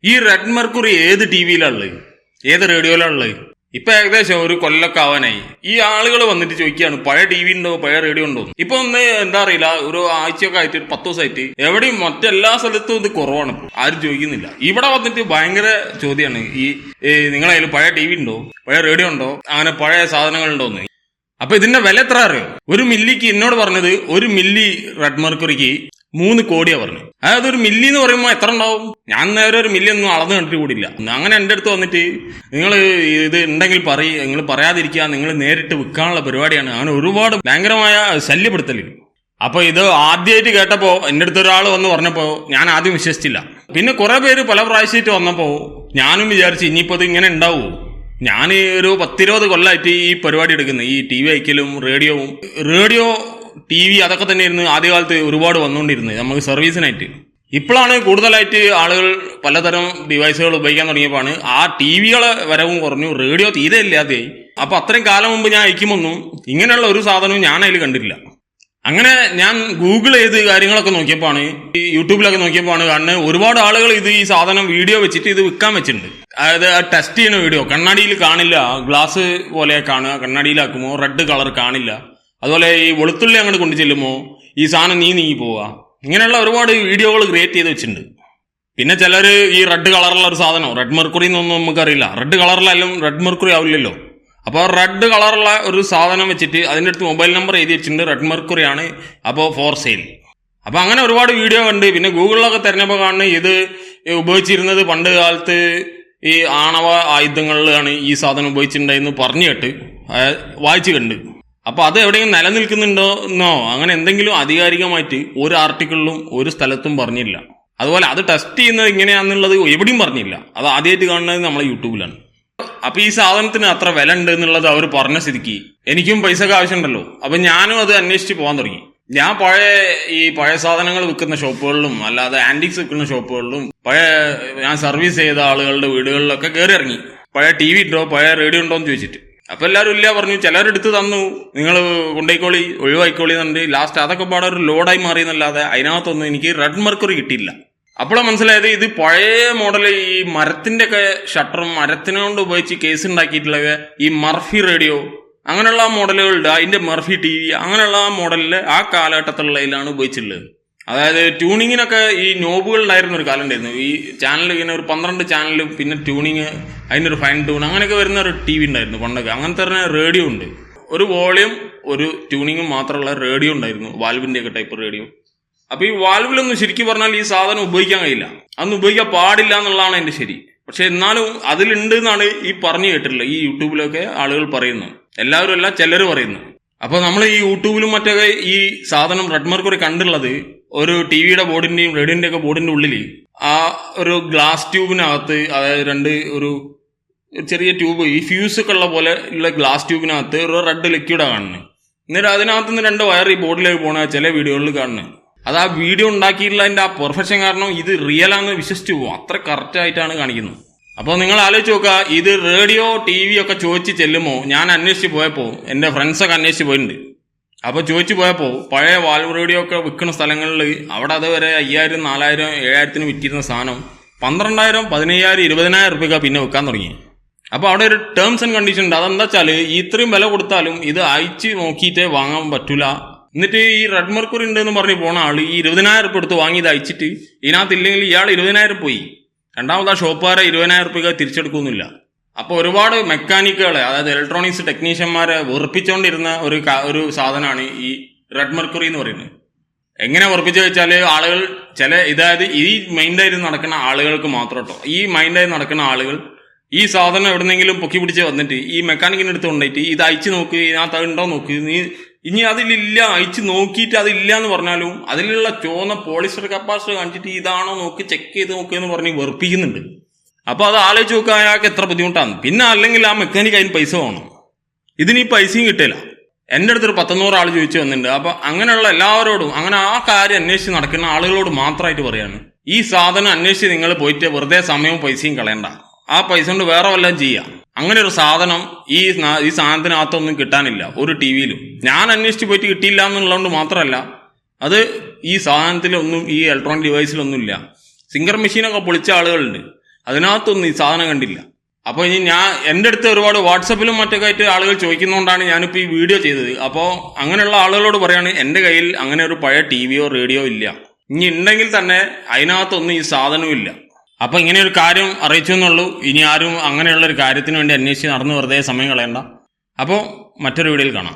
ഈ red mercury ഏത് ടിവിയിലുള്ളത്, ഏത് റേഡിയോയിലുള്ളത്? ഇപ്പൊ ഏകദേശം ഒരു കൊല്ലൊക്കെ ആവാനായി. ഈ ആളുകൾ വന്നിട്ട് ചോദിക്കുകയാണ് പഴയ ടി വി ഉണ്ടോ, പഴയ റേഡിയോ ഉണ്ടോ. ഇപ്പൊ ഒന്ന് എന്താ അറിയില്ല, ഒരു ആഴ്ചയൊക്കെ ആയിട്ട്, ഒരു 10 ദിവസമായിട്ട് എവിടെയും മറ്റെല്ലാ സ്ഥലത്തും ഇത് കുറവാണ്. ആരും ചോദിക്കുന്നില്ല. ഇവിടെ വന്നിട്ട് ഭയങ്കര ചോദ്യമാണ്, ഈ നിങ്ങളതിൽ പഴയ ടി വി ഉണ്ടോ, പഴയ റേഡിയോ ഉണ്ടോ, അങ്ങനെ പഴയ സാധനങ്ങൾ ഉണ്ടോന്ന്. അപ്പൊ ഇതിന്റെ വില എത്ര അറിയോ? ഒരു മില്ലിക്ക് എന്നോട് പറഞ്ഞത്, ഒരു മില്ലി റെഡ് മെർക്കുറിക്ക് 3 കോടിയാ പറഞ്ഞു. അതായത് ഒരു മില്ലി എന്ന് പറയുമ്പോൾ എത്ര ഉണ്ടാവും? ഞാൻ നേരെ ഒരു മില്ലി ഒന്നും അളന്ന് കണ്ടിട്ട് കൂടില്ല. അങ്ങനെ എന്റെ അടുത്ത് വന്നിട്ട് നിങ്ങൾ ഇത് ഉണ്ടെങ്കിൽ നിങ്ങൾ പറയാതിരിക്കുക, നിങ്ങൾ നേരിട്ട് വിൽക്കാനുള്ള പരിപാടിയാണ്. അങ്ങനെ ഒരുപാട് ഭയങ്കരമായ ശല്യപ്പെടുത്തല്. അപ്പൊ ഇത് ആദ്യമായിട്ട് കേട്ടപ്പോ എന്റെ അടുത്ത് ഒരാൾ വന്ന് പറഞ്ഞപ്പോ ഞാൻ ആദ്യം വിശ്വസിച്ചില്ല. പിന്നെ കുറെ പേര് പല പ്രാവശ്യമായിട്ട് വന്നപ്പോ ഞാനും വിചാരിച്ചു ഇനിയിപ്പോ ഇത് ഇങ്ങനെ ഉണ്ടാവുമോ. ഞാൻ ഒരു 10-20 കൊല്ലമായിട്ട് ഈ പരിപാടി എടുക്കുന്നത്, ഈ ടി വി അയക്കലും റേഡിയോ ടി വി അതൊക്കെ തന്നെയായിരുന്നു ആദ്യകാലത്ത് ഒരുപാട് വന്നുകൊണ്ടിരുന്നത് നമുക്ക് സർവീസിനായിട്ട്. ഇപ്പോഴാണ് കൂടുതലായിട്ട് ആളുകൾ പലതരം ഡിവൈസുകൾ ഉപയോഗിക്കാൻ തുടങ്ങിയപ്പോഴാണ് ആ ടി വികളെ വരവും കുറഞ്ഞു, റേഡിയോ തീരെ ഇല്ലാതെയായി. അപ്പൊ അത്രയും കാലം മുമ്പ് ഞാൻ അയക്കുമൊന്നും ഇങ്ങനെയുള്ള ഒരു സാധനവും ഞാൻ അതിൽ കണ്ടിട്ടില്ല. അങ്ങനെ ഞാൻ ഗൂഗിൾ ചെയ്ത് കാര്യങ്ങളൊക്കെ നോക്കിയപ്പോഴാണ്, ഈ യൂട്യൂബിലൊക്കെ നോക്കിയപ്പോഴാണ് കാണുന്നത് ഒരുപാട് ആളുകൾ ഈ സാധനം വീഡിയോ വെച്ചിട്ട് ഇത് വിൽക്കാൻ വെച്ചിട്ടുണ്ട്. അതായത് ടെസ്റ്റ് ചെയ്യുന്ന വീഡിയോ. കണ്ണാടിയിൽ കാണില്ല, ഗ്ലാസ് പോലെ കാണുക, കണ്ണാടിയിലാക്കുമോ റെഡ് കളർ കാണില്ല. അതുപോലെ ഈ വെളുത്തുള്ളി അങ്ങോട്ട് കൊണ്ടു ചെല്ലുമോ ഈ സാധനം നീങ്ങി പോവുക. ഇങ്ങനെയുള്ള ഒരുപാട് വീഡിയോകൾ ക്രിയേറ്റ് ചെയ്ത് വെച്ചിട്ടുണ്ട്. പിന്നെ ചിലർ ഈ റെഡ് കളറുള്ള ഒരു സാധനം, റെഡ് മെർക്കുറി എന്നൊന്നും നമുക്കറിയില്ല, റെഡ് കളറിലായാലും റെഡ് മെർക്കുറി ആവില്ലല്ലോ. അപ്പോൾ റെഡ് കളറുള്ള ഒരു സാധനം വെച്ചിട്ട് അതിൻ്റെ അടുത്ത് മൊബൈൽ നമ്പർ എഴുതി വെച്ചിട്ടുണ്ട്, റെഡ് മെർക്കുറി ആണ്, അപ്പോൾ ഫോർ സെയിൽ. അപ്പൊ അങ്ങനെ ഒരുപാട് വീഡിയോ ഉണ്ട്. പിന്നെ ഗൂഗിളിലൊക്കെ തിരഞ്ഞപ്പോൾ കാണുന്നത് ഇത് ഉപയോഗിച്ചിരുന്നത് പണ്ട് കാലത്ത് ഈ ആണവ ആയുധങ്ങളിലാണ് ഈ സാധനം ഉപയോഗിച്ചിട്ടുണ്ടായിരുന്നു പറഞ്ഞു കേട്ട് വായിച്ചു കണ്ട്. അപ്പൊ അത് എവിടെയെങ്കിലും നിലനിൽക്കുന്നുണ്ടോ എന്നോ അങ്ങനെ എന്തെങ്കിലും ആധികാരികമായിട്ട് ഒരു ആർട്ടിക്കിളിലും ഒരു സ്ഥലത്തും പറഞ്ഞില്ല. അതുപോലെ അത് ടെസ്റ്റ് ചെയ്യുന്നത് എങ്ങനെയാണെന്നുള്ളത് എവിടെയും പറഞ്ഞില്ല. അത് ആദ്യമായിട്ട് കാണുന്നത് നമ്മളെ യൂട്യൂബിലാണ്. അപ്പൊ ഈ സാധനത്തിന് അത്ര വില ഉണ്ട് എന്നുള്ളത് അവർ പറഞ്ഞ സ്ഥിതിക്ക് എനിക്കും പൈസക്ക് ആവശ്യമുണ്ടല്ലോ. അപ്പൊ ഞാനും അത് അന്വേഷിച്ച് പോകാൻ തുടങ്ങി. ഞാൻ പഴയ സാധനങ്ങൾ വിൽക്കുന്ന ഷോപ്പുകളിലും അല്ലാതെ ആന്റിക്സ് വിൽക്കുന്ന ഷോപ്പുകളിലും ഞാൻ സർവീസ് ചെയ്ത ആളുകളുടെ വീടുകളിലൊക്കെ കയറി ഇറങ്ങി. പഴയ ടി വി ഉണ്ടോ, പഴയ റേഡിയോ ഉണ്ടോ എന്ന് ചോദിച്ചിട്ട്. അപ്പൊ എല്ലാവരും ഇല്ല പറഞ്ഞു. ചിലരെടുത്ത് തന്നു, നിങ്ങൾ കൊണ്ടേക്കോളി, ഒഴിവായിക്കോളി എന്നുണ്ട്. ലാസ്റ്റ് അതൊക്കെ പാടെ ഒരു ലോഡായി മാറിയെന്നല്ലാതെ അതിനകത്തൊന്നും എനിക്ക് റെഡ് മെർക്കുറി കിട്ടിയില്ല. അപ്പോഴാണ് മനസ്സിലായത് ഇത് പഴയ മോഡൽ, ഈ മരത്തിന്റെ ഒക്കെ ഷട്ടറും മരത്തിനെ കൊണ്ട് ഉപയോഗിച്ച് കേസ് ഉണ്ടാക്കിയിട്ടുള്ള ഈ മർഫി റേഡിയോ അങ്ങനെയുള്ള മോഡലുകളുണ്ട്. അതിന്റെ മർഫി ടി വി അങ്ങനെയുള്ള ആ മോഡലില് ആ കാലഘട്ടത്തിലുള്ളതിലാണ് ഉപയോഗിച്ചിട്ടുള്ളത്. അതായത് ട്യൂണിങ്ങിനൊക്കെ ഈ നോബുകൾ ഉണ്ടായിരുന്ന ഒരു കാലം ഉണ്ടായിരുന്നു. ഈ ചാനൽ ഇങ്ങനെ ഒരു 12 ചാനലും പിന്നെ ട്യൂണിങ്, അതിനൊരു ഫൈൻ ട്യൂൺ അങ്ങനെയൊക്കെ വരുന്ന ഒരു ടി വി ഉണ്ടായിരുന്നു പണ്ടൊക്കെ. അങ്ങനത്തെ തന്നെ റേഡിയോ ഉണ്ട്, ഒരു വോളിയം ഒരു ട്യൂണിങ്ങും മാത്രമുള്ള റേഡിയോ ഉണ്ടായിരുന്നു, വാൽവിന്റെ ഒക്കെ ടൈപ്പ് റേഡിയോ. അപ്പൊ ഈ വാൽവിലൊന്നും ശരിക്കും പറഞ്ഞാൽ ഈ സാധനം ഉപയോഗിക്കാൻ കഴിയില്ല, അതൊന്നും ഉപയോഗിക്കാൻ പാടില്ല എന്നുള്ളതാണ് എന്റെ ശരി. പക്ഷെ എന്നാലും അതിലുണ്ട് എന്നാണ് ഈ പറഞ്ഞു കേട്ടിട്ടുള്ളത്. ഈ യൂട്യൂബിലൊക്കെ ആളുകൾ പറയുന്നു, എല്ലാവരും അല്ല ചിലർ പറയുന്നു. അപ്പൊ നമ്മൾ ഈ യൂട്യൂബിലും മറ്റൊക്കെ ഈ സാധനം റെഡ് മെർക്കുറി കണ്ടുള്ളത് ഒരു ടി വിയുടെ ബോർഡിന്റെയും റേഡിയോന്റെ ഒക്കെ ബോർഡിന്റെ ഉള്ളിൽ ആ ഒരു ഗ്ലാസ് ട്യൂബിനകത്ത്, അതായത് ഒരു ചെറിയ ട്യൂബ്, ഈ ഫ്യൂസ് ഒക്കെ ഉള്ള പോലെ ഉള്ള ഗ്ലാസ് ട്യൂബിനകത്ത് ഒരു റെഡ് ലിക്വിഡാണ് കാണുന്നത്. എന്നിട്ട് അതിനകത്തുനിന്ന് 2 വയർ ഈ ബോർഡിലേക്ക് പോണ ചില വീഡിയോകളിൽ കാണുന്നത്. അത് ആ വീഡിയോ ഉണ്ടാക്കിയിട്ടുള്ളതിന്റെ ആ പെർഫെക്ഷൻ കാരണം ഇത് റിയൽ ആണെന്ന് വിശ്വസിച്ചു പോകും, അത്ര കറക്റ്റ് ആയിട്ടാണ് കാണിക്കുന്നത്. അപ്പോൾ നിങ്ങൾ ആലോചിച്ച് നോക്കുക, ഇത് റേഡിയോ ടി വി ഒക്കെ ചോദിച്ച് ചെല്ലുമോ. ഞാൻ അന്വേഷിച്ച് പോയപ്പോൾ എന്റെ ഫ്രണ്ട്സൊക്കെ അന്വേഷിച്ച് പോയിട്ടുണ്ട്. അപ്പൊ ചോദിച്ചു പോയപ്പോൾ പഴയ വാൽവ് റേഡിയോ ഒക്കെ വിൽക്കുന്ന സ്ഥലങ്ങളിൽ അവിടെ അതുവരെ 5000, 4000, 7000 വിറ്റിരുന്ന സാധനം 12,000, 15,000, 20,000 രൂപയ്ക്ക് പിന്നെ വിൽക്കാൻ തുടങ്ങി. അപ്പൊ അവിടെ ഒരു ടേംസ് ആൻഡ് കണ്ടീഷൻ ഉണ്ട്. അതെന്താ വെച്ചാൽ ഇത്രയും വില കൊടുത്താലും ഇത് അയച്ച് നോക്കിയിട്ടേ വാങ്ങാൻ പറ്റൂല. എന്നിട്ട് ഈ റെഡ് മെർക്കുറി ഉണ്ടെന്ന് പറഞ്ഞ് പോണ ആള് ഈ 20,000 രൂപ എടുത്ത് വാങ്ങി ഇത് അയച്ചിട്ട് ഇതിനകത്തില്ലെങ്കിൽ ഇയാൾ 20,000 പോയി. രണ്ടാമത് ആ ഷോപ്പുകാരെ 20,000 രൂപയ്ക്ക് തിരിച്ചെടുക്കൊന്നുമില്ല. അപ്പൊ ഒരുപാട് മെക്കാനിക്കുകളെ, അതായത് ഇലക്ട്രോണിക്സ് ടെക്നീഷ്യന്മാരെ വെറുപ്പിച്ചുകൊണ്ടിരുന്ന ഒരു സാധനമാണ് ഈ റെഡ് മെർക്കുറി എന്ന് പറയുന്നത്. എങ്ങനെ വെറുപ്പിച്ചു വെച്ചാൽ ആളുകൾ ഇതായത് ഈ മൈൻഡായി നടക്കുന്ന ആളുകൾക്ക് മാത്രം കേട്ടോ. ഈ മൈൻഡായി നടക്കുന്ന ആളുകൾ ഈ സാധനം എവിടെന്നെങ്കിലും പൊക്കി പിടിച്ച് വന്നിട്ട് ഈ മെക്കാനിക്കിന്റെ അടുത്ത് കൊണ്ടുപോയിട്ട് ഇത് അയച്ചു നോക്ക്, ഇതിനകത്ത് ഉണ്ടോ നോക്ക്, ഇനി അതിലില്ല, അയച്ചു നോക്കിയിട്ട് അതില്ല എന്ന് പറഞ്ഞാലും അതിലുള്ള ചോന്ന പോളിസ്റ്റർ കപ്പാസിറ്റർ കാണിച്ചിട്ട് ഇതാണോ നോക്ക്, ചെക്ക് ചെയ്ത് നോക്ക് എന്ന് പറഞ്ഞ് വെറുപ്പിക്കുന്നുണ്ട്. അപ്പൊ അത് ആലോചിച്ച് നോക്കുക അയാൾക്ക് എത്ര ബുദ്ധിമുട്ടാണ്. പിന്നെ അല്ലെങ്കിൽ ആ മെക്കാനിക്ക് അതിന് പൈസ വേണം, ഇതിന് ഈ പൈസയും കിട്ടില്ല. എന്റെ അടുത്തൊരു 100 ആൾ ചോദിച്ചു വന്നിട്ടുണ്ട്. അപ്പൊ അങ്ങനെയുള്ള എല്ലാവരോടും, അങ്ങനെ ആ കാര്യം അന്വേഷിച്ച് നടക്കുന്ന ആളുകളോട് മാത്രമായിട്ട് പറയാണ്, ഈ സാധനം അന്വേഷിച്ച് നിങ്ങൾ പോയിട്ട് വെറുതെ സമയവും പൈസയും കളയണ്ട. ആ പൈസ കൊണ്ട് വേറെ വല്ലതും ചെയ്യാം. അങ്ങനെ ഒരു സാധനം ഈ സാധനത്തിനകത്തൊന്നും കിട്ടാനില്ല ഒരു ടി വിയിലും. ഞാൻ അന്വേഷിച്ച് പോയിട്ട് കിട്ടിയില്ല എന്നുള്ളതുകൊണ്ട് മാത്രമല്ല, അത് ഈ സാധനത്തിലൊന്നും, ഈ ഇലക്ട്രോണിക് ഡിവൈസിലൊന്നും ഇല്ല. സിംഗർ മെഷീനൊക്കെ പൊളിച്ച ആളുകളുണ്ട്. അതിനകത്തൊന്നും ഈ സാധനം കണ്ടില്ല. അപ്പോൾ ഇനി എൻ്റെ അടുത്ത് ഒരുപാട് വാട്സപ്പിലും മറ്റൊക്കെ ആയിട്ട് ആളുകൾ ചോദിക്കുന്നതുകൊണ്ടാണ് ഞാനിപ്പോൾ ഈ വീഡിയോ ചെയ്തത്. അപ്പോൾ അങ്ങനെയുള്ള ആളുകളോട് പറയാണ്, എൻ്റെ കയ്യിൽ അങ്ങനെ ഒരു പഴയ ടിവിയോ റേഡിയോ ഇല്ല. ഇനി ഉണ്ടെങ്കിൽ തന്നെ അതിനകത്തൊന്നും ഈ സാധനവും ഇല്ല. അപ്പൊ ഇങ്ങനെ ഒരു കാര്യം അറിയിച്ചു എന്നുള്ളൂ. ഇനി ആരും അങ്ങനെയുള്ള ഒരു കാര്യത്തിന് വേണ്ടി അന്വേഷിച്ച് നടന്ന് വെറുതെ സമയം കളയണ്ട. അപ്പോൾ മറ്റൊരു വീഡിയോയിൽ കാണാം.